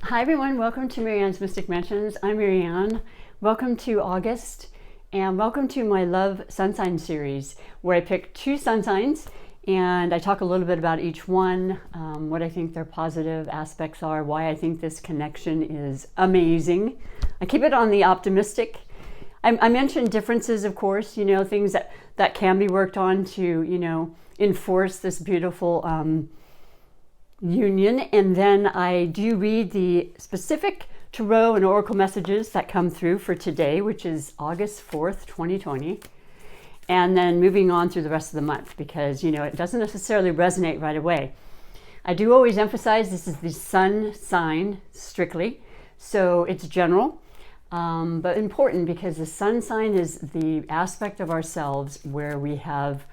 Hi everyone, welcome to MaryAnne's Mystic Mentions. I'm MaryAnne. Welcome to August and welcome to my Love Sun Sign series where I pick 2 sun signs and I talk a little bit about each one, what I think their positive aspects are, why I think this connection is amazing. I keep it on the optimistic. I mentioned differences, of course, things that can be worked on to, enforce this beautiful union, and then I do read the specific tarot and oracle messages that come through for today, which is August 4th, 2020, and then moving on through the rest of the month because it doesn't necessarily resonate right away. I do always emphasize this is the sun sign strictly, so it's general, but important because the sun sign is the aspect of ourselves where we have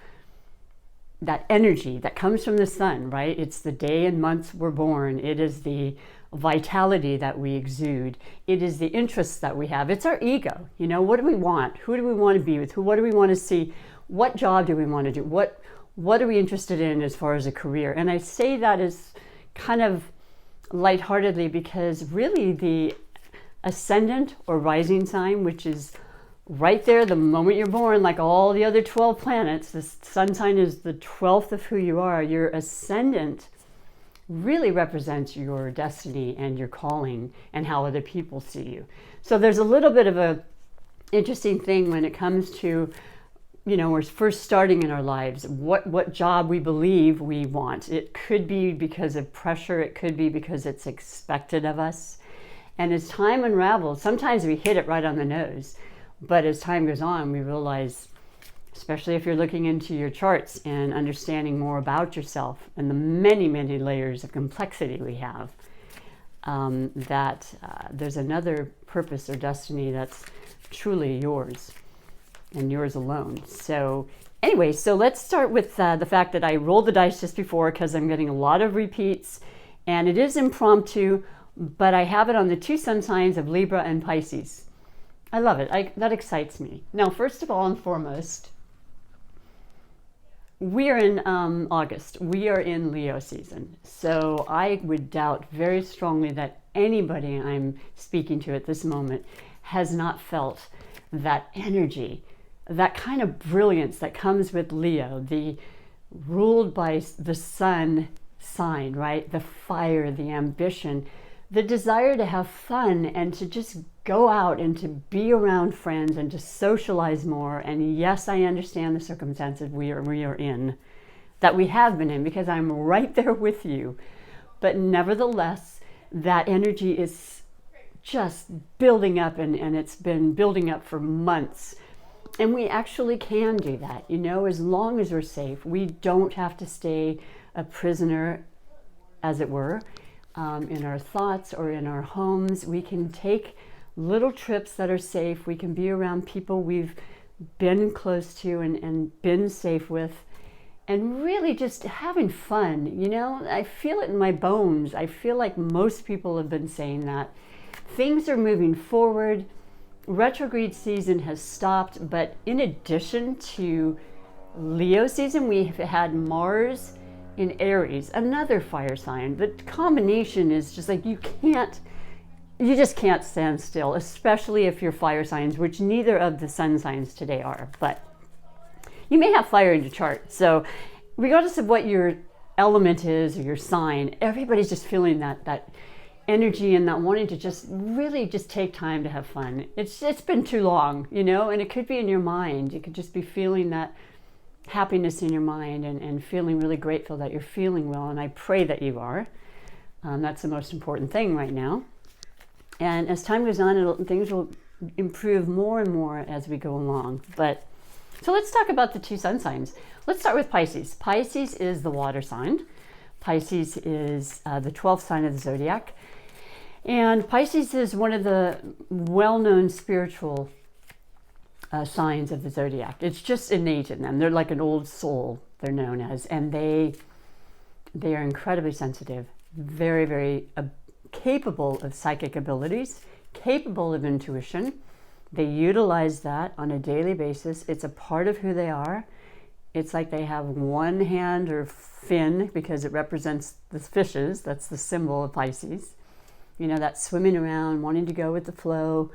that energy that comes from the sun, right? It's the day and month we're born. It is the vitality that we exude. It is the interests that we have. It's our ego. What do we want? Who do we want to be with? What do we want to see? What job do we want to do? What are we interested in as far as a career? And I say that as kind of lightheartedly because really the ascendant or rising sign, which is right there the moment you're born, like all the other 12 planets, the sun sign is the 12th of who you are. Your ascendant really represents your destiny and your calling and how other people see you. So there's a little bit of a interesting thing when it comes to, we're first starting in our lives, what job we believe we want. It could be because of pressure. It could be because it's expected of us. And as time unravels, sometimes we hit it right on the nose. But as time goes on, we realize, especially if you're looking into your charts and understanding more about yourself and the many, many layers of complexity we have, that there's another purpose or destiny that's truly yours and yours alone. So anyway, so let's start with the fact that I rolled the dice just before because I'm getting a lot of repeats and it is impromptu, but I have it on the 2 sun signs of Libra and Pisces. I love it. That excites me. Now, first of all and foremost, we are in August. We are in Leo season. So I would doubt very strongly that anybody I'm speaking to at this moment has not felt that energy, that kind of brilliance that comes with Leo, the ruled by the sun sign, right? The fire, the ambition, the desire to have fun and to just go out and to be around friends and to socialize more. And yes, I understand the circumstances we are in, that we have been in, because I'm right there with you. But nevertheless, that energy is just building up and it's been building up for months. And we actually can do that, as long as we're safe. We don't have to stay a prisoner, as it were, in our thoughts or in our homes. We can take little trips that are safe. We can be around people we've been close to and been safe with, and really just having fun. I feel it in my bones. I feel like most people have been saying that. Things are moving forward. Retrograde season has stopped, but in addition to Leo season, we have had Mars in Aries, another fire sign. The combination is just like you just can't stand still, especially if you're fire signs, which neither of the sun signs today are, but you may have fire in your chart. So regardless of what your element is or your sign, everybody's just feeling that energy and that wanting to just really just take time to have fun. It's been too long, and it could be in your mind. You could just be feeling that happiness in your mind and feeling really grateful that you're feeling well, and I pray that you are. That's the most important thing right now. And as time goes on, things will improve more and more as we go along. But so let's talk about the 2 sun signs. Let's start with Pisces. Pisces is the water sign. Pisces is the 12th sign of the zodiac. And Pisces is one of the well-known spiritual signs of the zodiac. It's just innate in them. They're like an old soul, they're known as. And they are incredibly sensitive, very, very capable of psychic abilities, capable of intuition. They utilize that on a daily basis. It's a part of who they are. It's like they have one hand or fin because it represents the fishes. That's the symbol of Pisces. you know, that swimming around, wanting to go with the flow,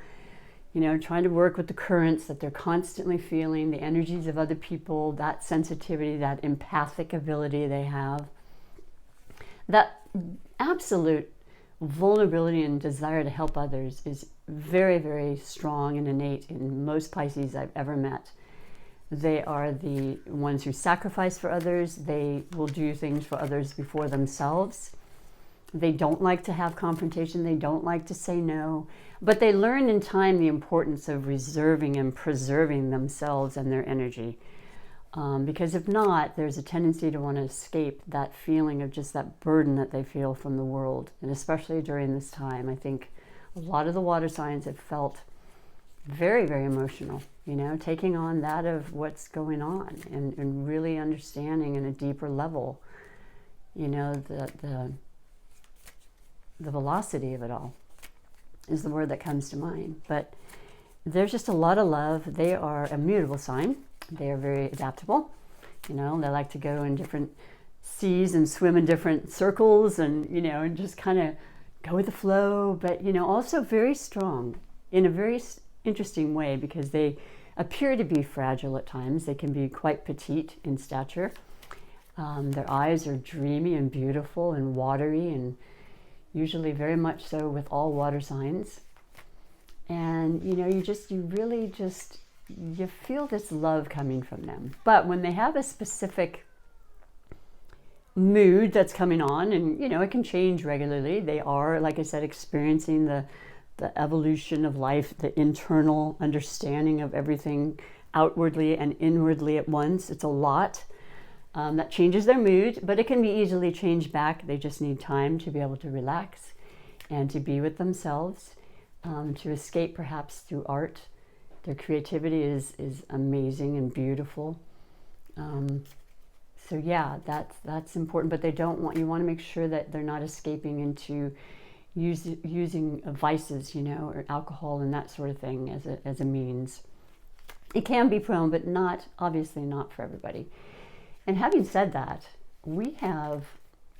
you know, trying to work with the currents that they're constantly feeling, the energies of other people, that sensitivity, that empathic ability they have, that absolute vulnerability and desire to help others is very, very strong and innate in most Pisces I've ever met. They are the ones who sacrifice for others. They will do things for others before themselves. They don't like to have confrontation. They don't like to say no. But they learn in time the importance of reserving and preserving themselves and their energy. Because if not, there's a tendency to want to escape that feeling of just that burden that they feel from the world. And especially during this time, I think a lot of the water signs have felt very, very emotional, you know, taking on that of what's going on and really understanding in a deeper level, you know, the velocity of it all is the word that comes to mind. But there's just a lot of love. They are a mutable sign. They are very adaptable. You know, they like to go in different seas and swim in different circles and, you know, and just kind of go with the flow, but, you know, also very strong in a very interesting way because they appear to be fragile at times. They can be quite petite in stature. Their eyes are dreamy and beautiful and watery, and usually very much so with all water signs. And, you know, you feel this love coming from them. But when they have a specific mood that's coming on, and, you know, it can change regularly, they are, like I said, experiencing the evolution of life, the internal understanding of everything outwardly and inwardly at once. It's a lot that changes their mood, but it can be easily changed back. They just need time to be able to relax and to be with themselves, to escape perhaps through art. Their creativity is amazing and beautiful. So yeah, that's important, but you want to make sure that they're not escaping into using vices, you know, or alcohol and that sort of thing as a means. It can be prone, but obviously not for everybody. And having said that, we have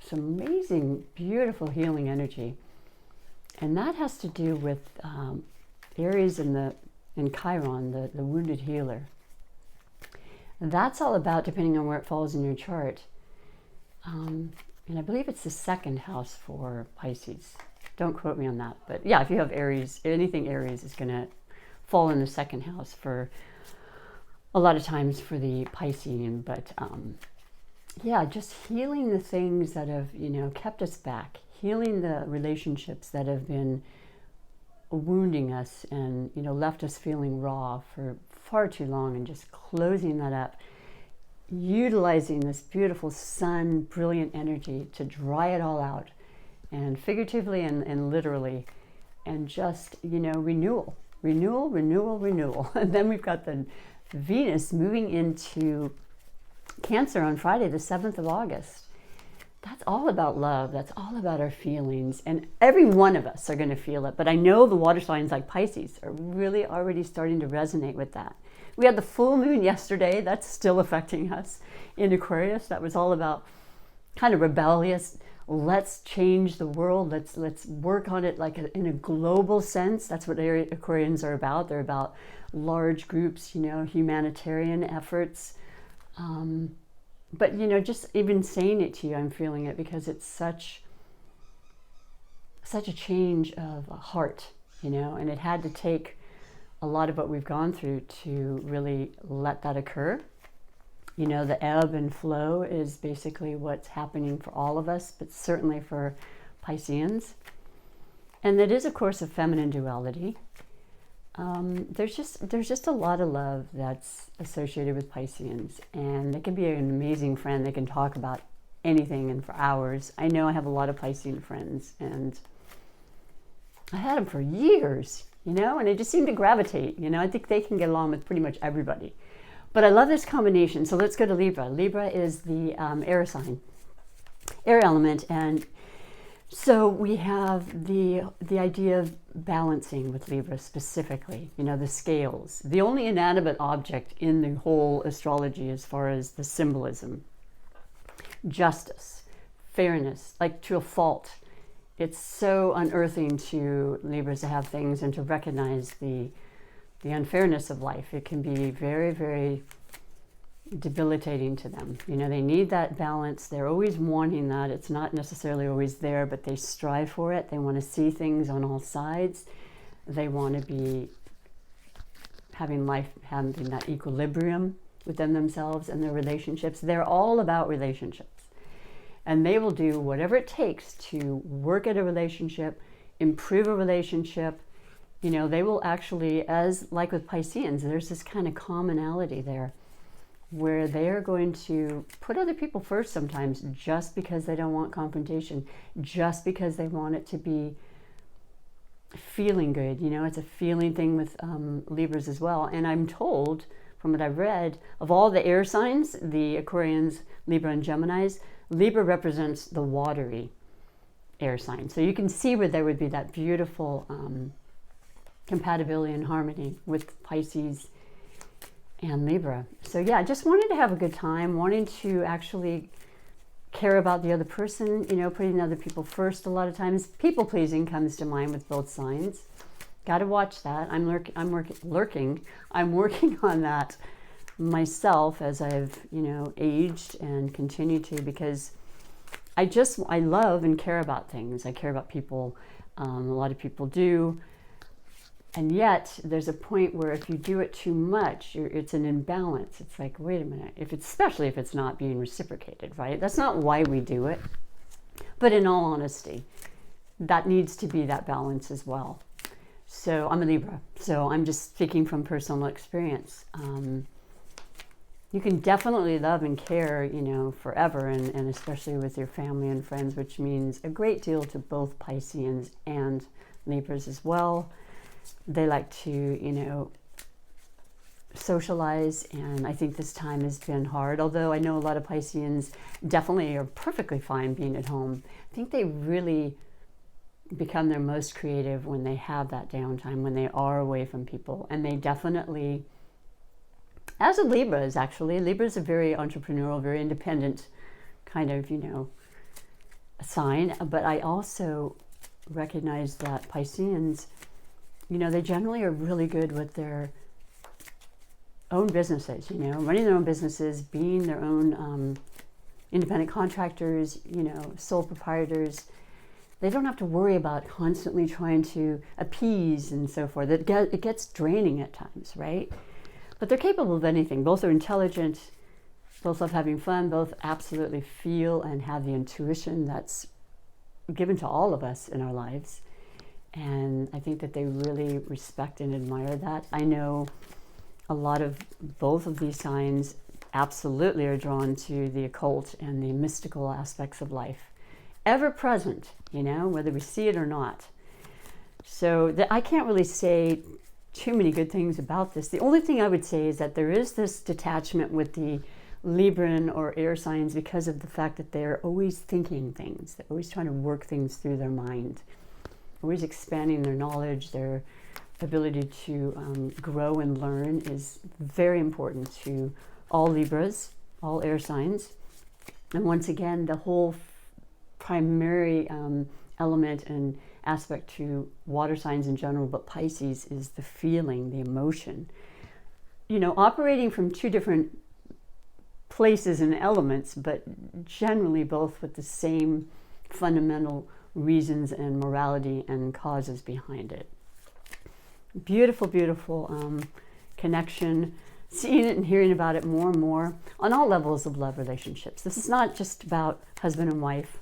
some amazing, beautiful healing energy. And that has to do with Aries in Chiron, the wounded healer. And that's all about, depending on where it falls in your chart. And I believe it's the second house for Pisces. Don't quote me on that. But yeah, if you have Aries, anything Aries is going to fall in the second house for a lot of times for the Piscean. But yeah, just healing the things that have, you know, kept us back. Healing the relationships that have been wounding us and, you know, left us feeling raw for far too long, and just closing that up. Utilizing this beautiful sun, brilliant energy to dry it all out, and figuratively and literally, and just, you know, renewal. And then we've got the Venus moving into Cancer on Friday, the 7th of August. That's all about love. That's all about our feelings. And every one of us are going to feel it. But I know the water signs like Pisces are really already starting to resonate with that. We had the full moon yesterday. That's still affecting us in Aquarius. That was all about kind of rebellious. Let's change the world. Let's work on it like in a global sense. That's what Aquarians are about. They're about large groups, you know, humanitarian efforts. But, you know, just even saying it to you, I'm feeling it because it's such a change of heart, you know, and it had to take a lot of what we've gone through to really let that occur. You know, the ebb and flow is basically what's happening for all of us, but certainly for Pisceans. And it is, of course, a feminine duality. There's just a lot of love that's associated with Pisceans, and they can be an amazing friend. They can talk about anything and for hours. I know I have a lot of Piscean friends, and I had them for years, you know, and they just seem to gravitate. You know, I think they can get along with pretty much everybody. But I love this combination. So let's go to Libra. Libra is the air sign, air element, and so we have the idea of balancing with Libra specifically, you know, the scales. The only inanimate object in the whole astrology as far as the symbolism. Justice, fairness, like to a fault. it's so unearthing to Libras to have things and to recognize the unfairness of life. It can be very, very debilitating to them. You know, they need that balance. They're always wanting that. It's not necessarily always there, but they strive for it. They want to see things on all sides. They want to be having that equilibrium within themselves and their relationships. They're all about relationships. And they will do whatever it takes to work at a relationship, improve a relationship. You know, they will actually, as like with Pisceans, there's this kind of commonality there where they're going to put other people first sometimes just because they don't want confrontation, just because they want it to be feeling good. You know, it's a feeling thing with Libras as well. And I'm told, from what I've read, of all the air signs, the Aquarians, Libra, and Geminis, Libra represents the watery air sign. So you can see where there would be that beautiful compatibility and harmony with Pisces and Libra. So yeah, just wanted to have a good time, wanting to actually care about the other person, you know, putting other people first. A lot of times people pleasing comes to mind with both signs. Got to watch that. I'm working on that myself as I've, you know, aged and continue to, because I love and care about things. I care about people. A lot of people do. And yet there's a point where if you do it too much, it's an imbalance. It's like, wait a minute, especially if it's not being reciprocated, right? That's not why we do it. But in all honesty, that needs to be that balance as well. So I'm a Libra, so I'm just speaking from personal experience. You can definitely love and care, you know, forever, and especially with your family and friends, which means a great deal to both Pisceans and Libras as well. They like to, you know, socialize, and I think this time has been hard, although I know a lot of Pisceans definitely are perfectly fine being at home. I think they really become their most creative when they have that downtime, when they are away from people. And they definitely, as a Libra is actually, Libra is a very entrepreneurial, very independent kind of, you know, sign. But I also recognize that Pisceans, you know, they generally are really good with their own businesses, you know, running their own businesses, being their own independent contractors, you know, sole proprietors. They don't have to worry about constantly trying to appease and so forth. It gets draining at times, right? But they're capable of anything. Both are intelligent, both love having fun, both absolutely feel and have the intuition that's given to all of us in our lives. And I think that they really respect and admire that. I know a lot of both of these signs absolutely are drawn to the occult and the mystical aspects of life. Ever present, you know, whether we see it or not. So I can't really say too many good things about this. The only thing I would say is that there is this detachment with the Libran or air signs because of the fact that they're always thinking things. They're always trying to work things through their mind, always expanding their knowledge. Their ability to grow and learn is very important to all Libras, all air signs. And once again, the whole primary element and aspect to water signs in general, but Pisces, is the feeling, the emotion. You know, operating from two different places and elements, but generally both with the same fundamental reasons and morality and causes behind it. Beautiful, beautiful connection. Seeing it and hearing about it more and more on all levels of love relationships. This is not just about husband and wife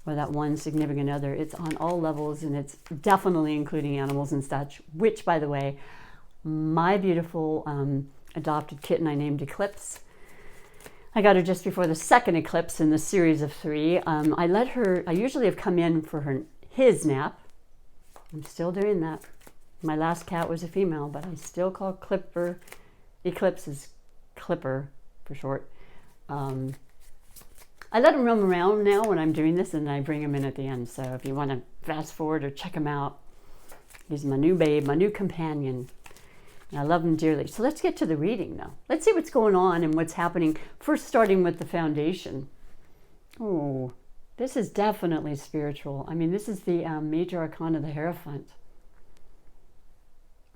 or that one significant other. It's on all levels, and it's definitely including animals and such, which, by the way, my beautiful adopted kitten I named Eclipse. I got her just before the second eclipse in the series of 3. I usually have come in for his nap. I'm still doing that. My last cat was a female, but I still call Eclipse is Clipper for short. I let him roam around now when I'm doing this, and I bring him in at the end. So if you want to fast forward or check him out, he's my new babe, my new companion. And I love him dearly. So let's get to the reading now. Let's see what's going on and what's happening. First, starting with the foundation. Oh, This is definitely spiritual. I mean, this is the major arcana, the Hierophant.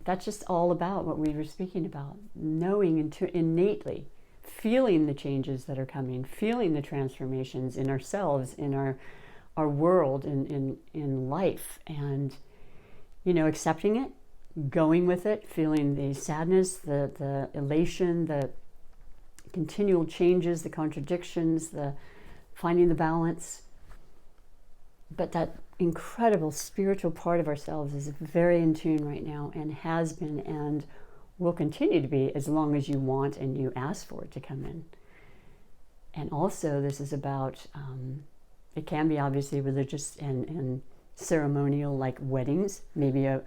That's just all about what we were speaking about. Knowing innately, feeling the changes that are coming, feeling the transformations in ourselves, in our world, in life, and, you know, accepting it, going with it, feeling the sadness, the elation, the continual changes, the contradictions, the finding the balance. But that incredible spiritual part of ourselves is very in tune right now, and has been and will continue to be as long as you want and you ask for it to come in. And also this is about, it can be obviously religious and ceremonial, like weddings, maybe a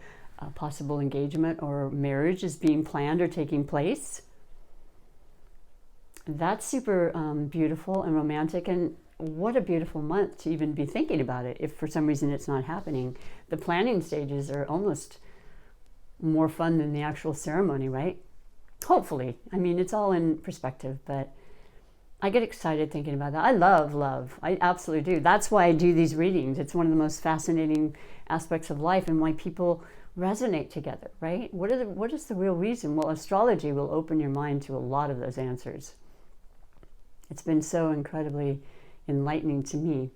possible engagement or marriage is being planned or taking place. That's super beautiful and romantic, and what a beautiful month to even be thinking about it. If for some reason it's not happening, the planning stages are almost more fun than the actual ceremony, right? Hopefully. I mean, it's all in perspective, but I get excited thinking about that. I love love. I absolutely do. That's why I do these readings. It's one of the most fascinating aspects of life, and why people resonate together, right? What is the real reason? Well, astrology will open your mind to a lot of those answers. It's been so incredibly enlightening to me.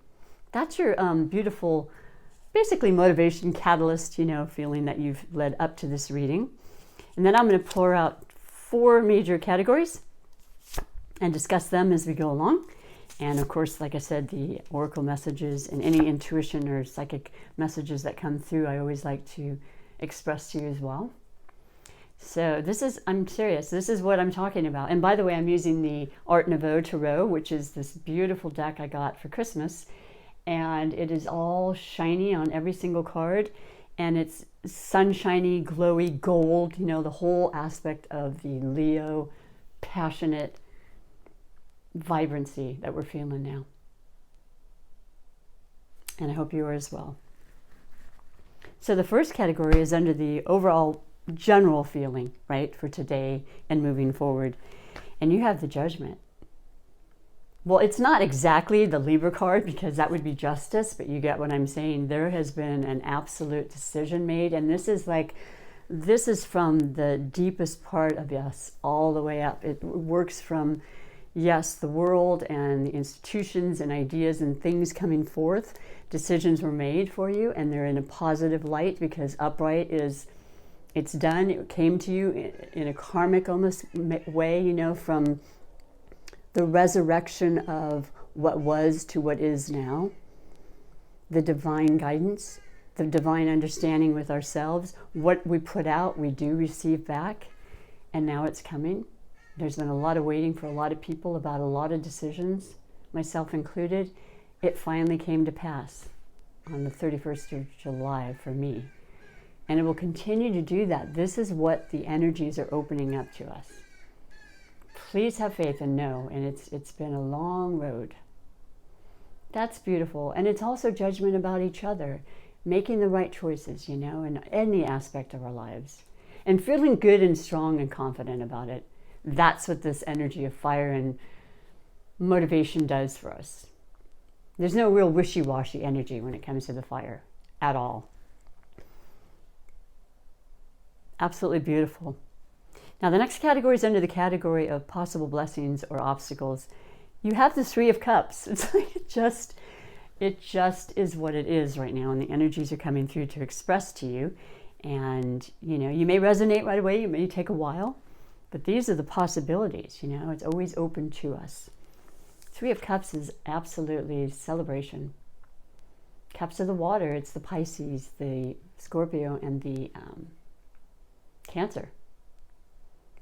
That's your beautiful, basically motivation catalyst, you know, feeling that you've led up to this reading. And then I'm going to pour out 4 major categories and discuss them as we go along. And of course, like I said, the oracle messages and any intuition or psychic messages that come through, I always like to express to you as well. So this is, I'm serious, this is what I'm talking about. And by the way, I'm using the Art Nouveau Tarot, which is this beautiful deck I got for Christmas. And it is all shiny on every single card. And it's sunshiny, glowy gold, you know, the whole aspect of the Leo, passionate vibrancy that we're feeling now. And I hope you are as well. So the first category is under the overall general feeling, right, for today and moving forward. And you have the Judgment. Well, it's not exactly the Libra card, because that would be justice, but you get what I'm saying. There has been an absolute decision made, and this is from the deepest part of us all the way up. It works from, yes, the world and the institutions and ideas and things coming forth. Decisions were made for you, and they're in a positive light, because upright is, it's done. It came to you in a karmic almost way, you know, from the resurrection of what was to what is now. The divine guidance, the divine understanding with ourselves. What we put out, we do receive back. And now it's coming. There's been a lot of waiting for a lot of people about a lot of decisions, myself included. It finally came to pass on the 31st of July for me. And it will continue to do that. This is what the energies are opening up to us. Please have faith and know. And it's been a long road. That's beautiful. And it's also judgment about each other, making the right choices, you know, in any aspect of our lives. And feeling good and strong and confident about it. That's what this energy of fire and motivation does for us. There's no real wishy-washy energy when it comes to the fire at all. Absolutely beautiful. Now the next category is under the category of possible blessings or obstacles. You have the 3 of Cups. It's like it just is what it is right now, and the energies are coming through to express to you. And you know, you may resonate right away, you may take a while, but these are the possibilities, you know, it's always open to us. 3 of Cups is absolutely celebration. Cups of the water, it's the Pisces, the Scorpio, and the Cancer.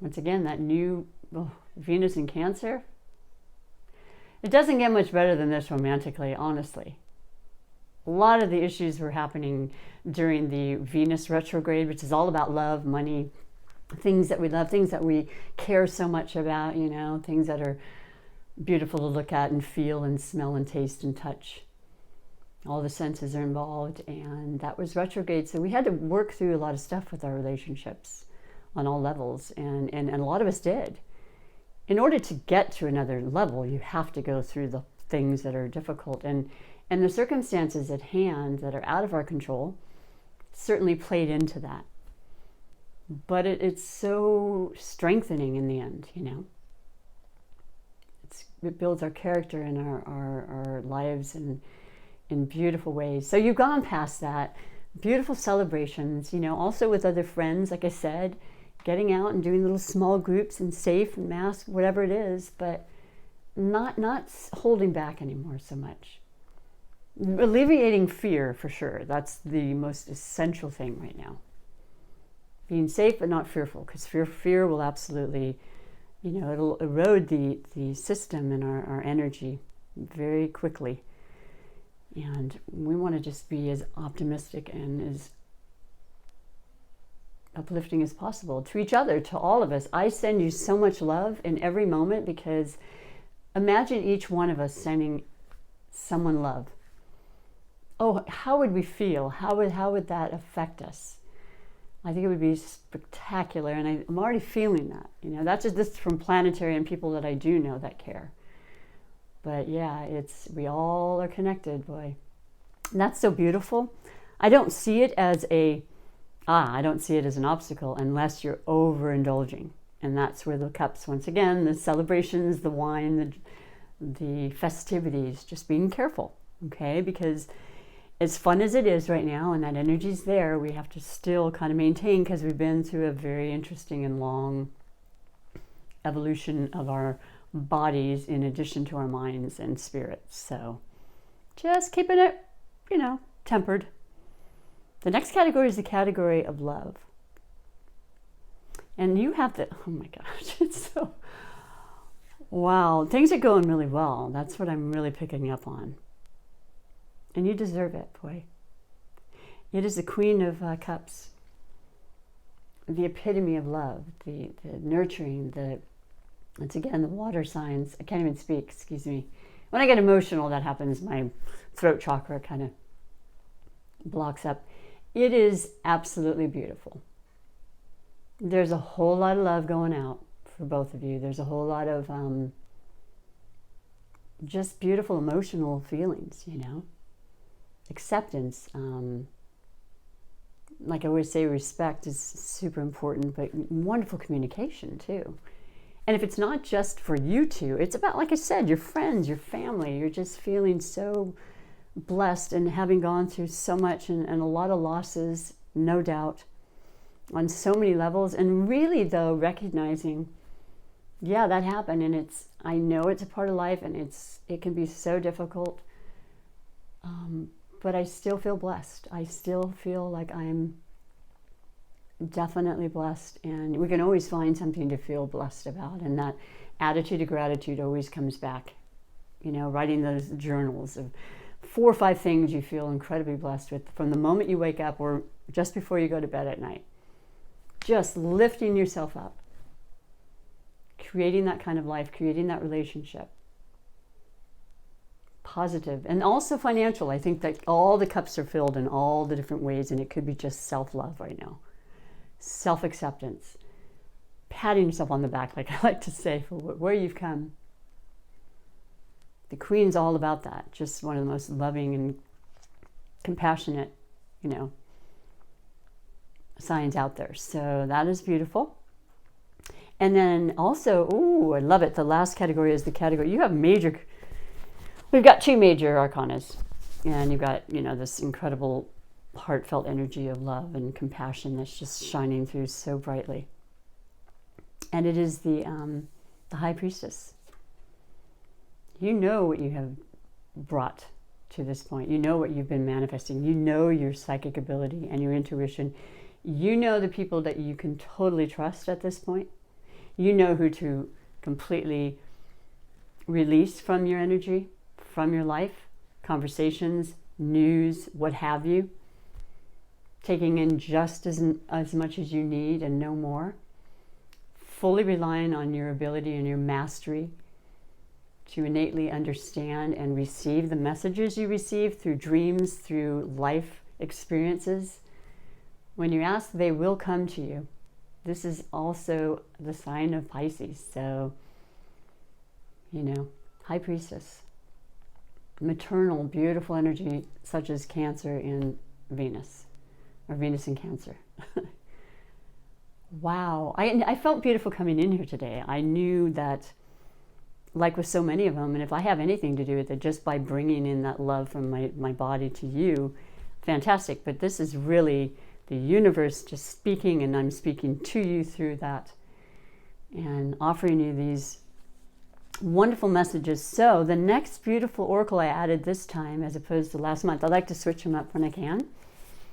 Once again, that new Venus in Cancer. It doesn't get much better than this romantically, honestly. A lot of the issues were happening during the Venus retrograde, which is all about love, money, things that we love, things that we care so much about, you know, things that are beautiful to look at and feel and smell and taste and touch. All the senses are involved, and that was retrograde. So we had to work through a lot of stuff with our relationships on all levels, and a lot of us did. In order to get to another level, you have to go through the things that are difficult, and And the circumstances at hand that are out of our control certainly played into that. But it's so strengthening in the end, you know. It builds our character and our lives in beautiful ways. So you've gone past that. Beautiful celebrations, you know, also with other friends, like I said, getting out and doing little small groups and safe and mask, whatever it is, but not holding back anymore so much. Alleviating fear, for sure. That's the most essential thing right now. Being safe but not fearful, because fear will absolutely, you know, it'll erode the system and our energy very quickly. And we want to just be as optimistic and as uplifting as possible to each other, to all of us. I send you so much love in every moment, because imagine each one of us sending someone love. Oh, how would we feel? How would that affect us? I think it would be spectacular, and I'm already feeling that. You know, that's just this from planetary and people that I do know that care. But yeah, we all are connected, boy. And that's so beautiful. I don't see it as an obstacle unless you're overindulging. And that's where the cups, once again, the celebrations, the wine, the festivities, just being careful, okay? Because as fun as it is right now and that energy's there, we have to still kind of maintain, because we've been through a very interesting and long evolution of our bodies in addition to our minds and spirits. So just keeping it, you know, tempered. The next category is the category of love. And you have to, oh my gosh, it's so, wow, things are going really well. That's what I'm really picking up on. And you deserve it, boy. It is the Queen of Cups, the epitome of love, the nurturing, once again, the water signs. I can't even speak, excuse me. When I get emotional, that happens. My throat chakra kind of blocks up. It is absolutely beautiful. There's a whole lot of love going out for both of you. There's a whole lot of just beautiful emotional feelings, you know. Acceptance. Like I always say, respect is super important, but wonderful communication too. And if it's not just for you two, it's about, like I said, your friends, your family. You're just feeling so blessed and having gone through so much and a lot of losses, no doubt, on so many levels. And really, though, recognizing, yeah, that happened, and I know it's a part of life, and it can be so difficult. But I still feel blessed. I still feel like I'm definitely blessed, and we can always find something to feel blessed about, and that attitude of gratitude always comes back. You know, writing those journals of 4 or 5 things you feel incredibly blessed with from the moment you wake up or just before you go to bed at night. Just lifting yourself up, creating that kind of life, creating that relationship. Positive, and also financial. I think that all the cups are filled in all the different ways, and it could be just self-love right now. Self-acceptance, patting yourself on the back, like I like to say, for where you've come. The Queen's all about that. Just one of the most loving and compassionate, you know, signs out there. So that is beautiful. And then also, ooh, I love it. The last category is the category. You have we've got 2 major arcanas, and you've got, you know, this incredible heartfelt energy of love and compassion that's just shining through so brightly. And it is the High Priestess. You know what you have brought to this point. You know what you've been manifesting. You know your psychic ability and your intuition. You know the people that you can totally trust at this point. You know who to completely release from your energy, from your life, conversations, news, what have you. Taking in just as much as you need and no more. Fully relying on your ability and your mastery to innately understand and receive the messages you receive through dreams, through life experiences. When you ask, they will come to you. This is also the sign of Pisces. So, you know, High Priestess. maternal, beautiful energy, such as Cancer in Venus, or Venus in Cancer. Wow. I felt beautiful coming in here today. I knew that, like with so many of them, and if I have anything to do with it, just by bringing in that love from my body to you, fantastic. But this is really the universe just speaking, and I'm speaking to you through that and offering you these wonderful messages. So the next beautiful oracle I added this time, as opposed to last month, I like to switch them up when I can.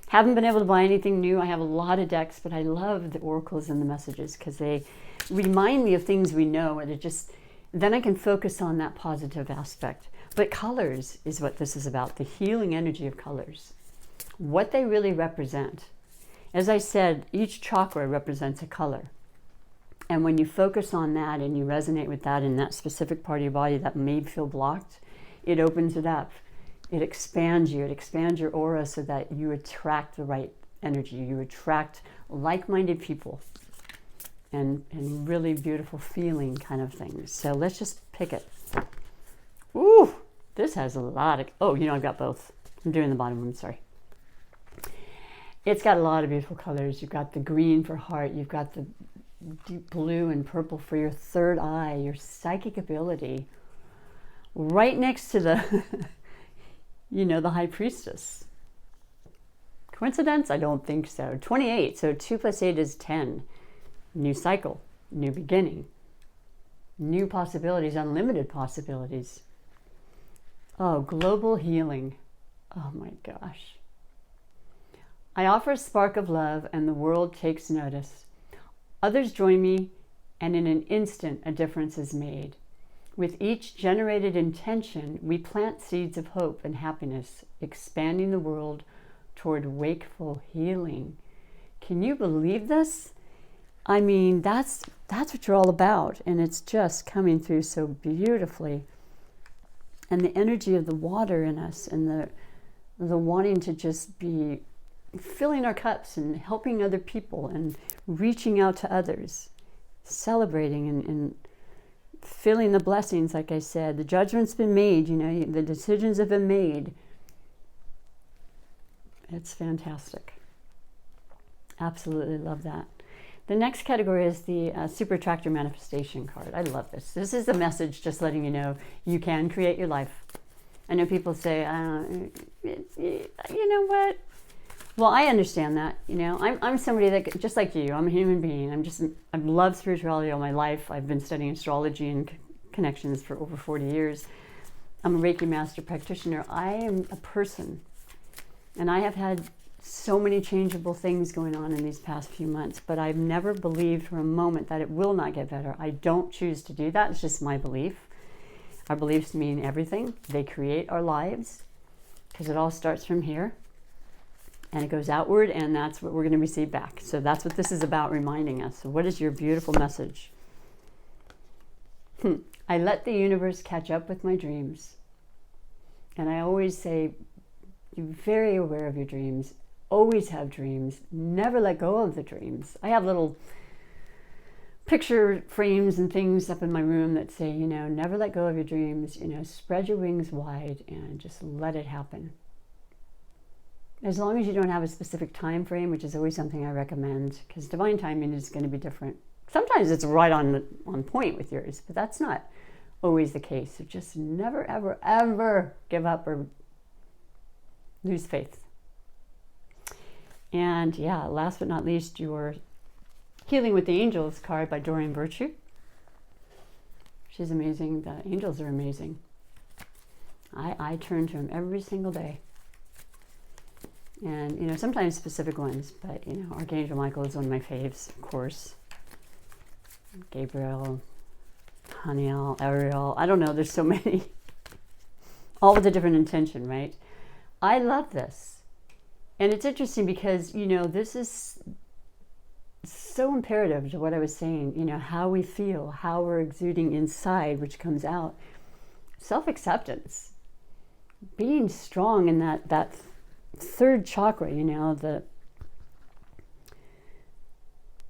Haven't been able to buy anything new. I have a lot of decks, but I love the oracles and the messages because they remind me of things we know, and it just, then I can focus on that positive aspect. But colors is what this is about, the healing energy of colors, what they really represent. As I said, each chakra represents a color. And when you focus on that and you resonate with that in that specific part of your body that may feel blocked, it opens it up. It expands you. It expands your aura so that you attract the right energy. You attract like-minded people and really beautiful feeling kind of things. So let's just pick it. Ooh, this has a lot of, oh, you know, I've got both. I'm doing the bottom one, sorry. It's got a lot of beautiful colors. You've got the green for heart. You've got the deep blue and purple for your third eye, your psychic ability. Right next to the, you know, the High Priestess. Coincidence? I don't think so. 28, so 2 + 8 is 10. New cycle, new beginning, new possibilities, unlimited possibilities. Oh, global healing. Oh my gosh. I offer a spark of love and the world takes notice. Others join me, and in an instant, a difference is made. With each generated intention, we plant seeds of hope and happiness, expanding the world toward wakeful healing. Can you believe this? I mean, that's what you're all about, and it's just coming through so beautifully. And the energy of the water in us, and the wanting to just be filling our cups and helping other people and reaching out to others, celebrating and feeling the blessings, like I said. The judgment's been made, you know, the decisions have been made. It's fantastic. Absolutely love that. The next category is the Super Attractor Manifestation card. I love this. This is the message just letting you know you can create your life. I know people say, you know what? Well, I understand that. You know, I'm somebody that, just like you, I'm a human being. I've loved spirituality all my life. I've been studying astrology and connections for over 40 years. I'm a Reiki Master Practitioner. I am a person, and I have had so many changeable things going on in these past few months, but I've never believed for a moment that it will not get better. I don't choose to do that. It's just my belief. Our beliefs mean everything. They create our lives because it all starts from here and it goes outward, and that's what we're going to receive back. So that's what this is about, reminding us. So what is your beautiful message? I let the universe catch up with my dreams. And I always say, be very aware of your dreams. Always have dreams. Never let go of the dreams. I have little picture frames and things up in my room that say, you know, never let go of your dreams. You know, spread your wings wide and just let it happen. As long as you don't have a specific time frame, which is always something I recommend, because divine timing is going to be different. Sometimes it's right on point with yours, but that's not always the case. So just never, ever, ever give up or lose faith. And yeah, last but not least, your Healing with the Angels card by Doreen Virtue. She's amazing. The angels are amazing. I turn to them every single day. And, you know, sometimes specific ones, but, you know, Archangel Michael is one of my faves, of course. Gabriel, Haniel, Ariel, I don't know, there's so many. All with a different intention, right? I love this. And it's interesting because, you know, this is so imperative to what I was saying, you know, how we feel, how we're exuding inside, which comes out. Self-acceptance. Being strong in that third chakra, you know, the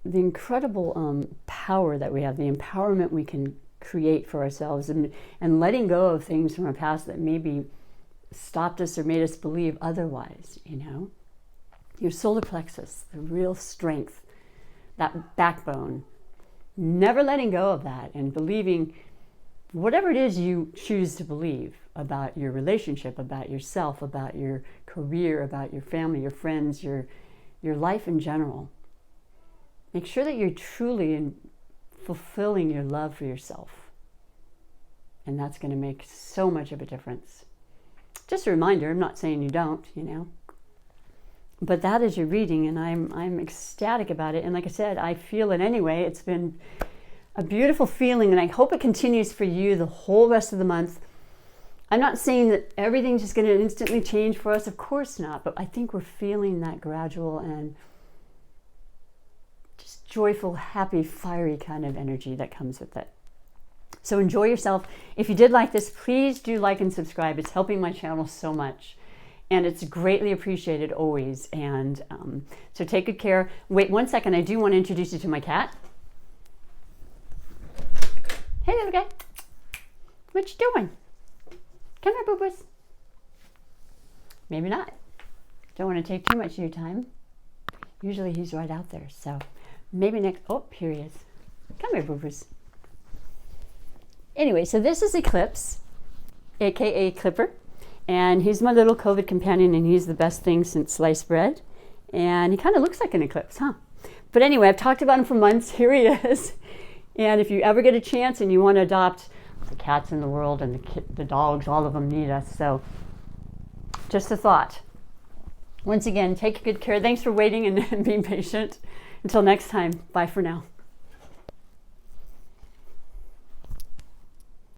incredible power that we have, the empowerment we can create for ourselves, and letting go of things from our past that maybe stopped us or made us believe otherwise, you know. Your solar plexus, the real strength, that backbone, never letting go of that and believing whatever it is you choose to believe about your relationship, about yourself, about your career, about your family, your friends, your life in general. Make sure that you're truly fulfilling your love for yourself. And that's going to make so much of a difference. Just a reminder, I'm not saying you don't, you know. But that is your reading, and I'm ecstatic about it. And like I said, I feel it anyway. It's been a beautiful feeling, and I hope it continues for you the whole rest of the month. I'm not saying that everything's just going to instantly change for us. Of course not. But I think we're feeling that gradual and just joyful, happy, fiery kind of energy that comes with it. So enjoy yourself. If you did like this, please do like and subscribe. It's helping my channel so much. And it's greatly appreciated always. And so take good care. Wait 1 second. I do want to introduce you to my cat. Hey, little guy. What you doing? Come here, boo-boos. Maybe not. Don't want to take too much of your time. Usually he's right out there. So maybe next. Oh, here he is. Come here, boo-boos. Anyway, so this is Eclipse, aka Clipper. And he's my little COVID companion, and he's the best thing since sliced bread. And he kind of looks like an eclipse, huh? But anyway, I've talked about him for months. Here he is. And if you ever get a chance and you want to adopt the cats in the world and the dogs, all of them need us. So just a thought. Once again, take good care. Thanks for waiting and being patient. Until next time, bye for now.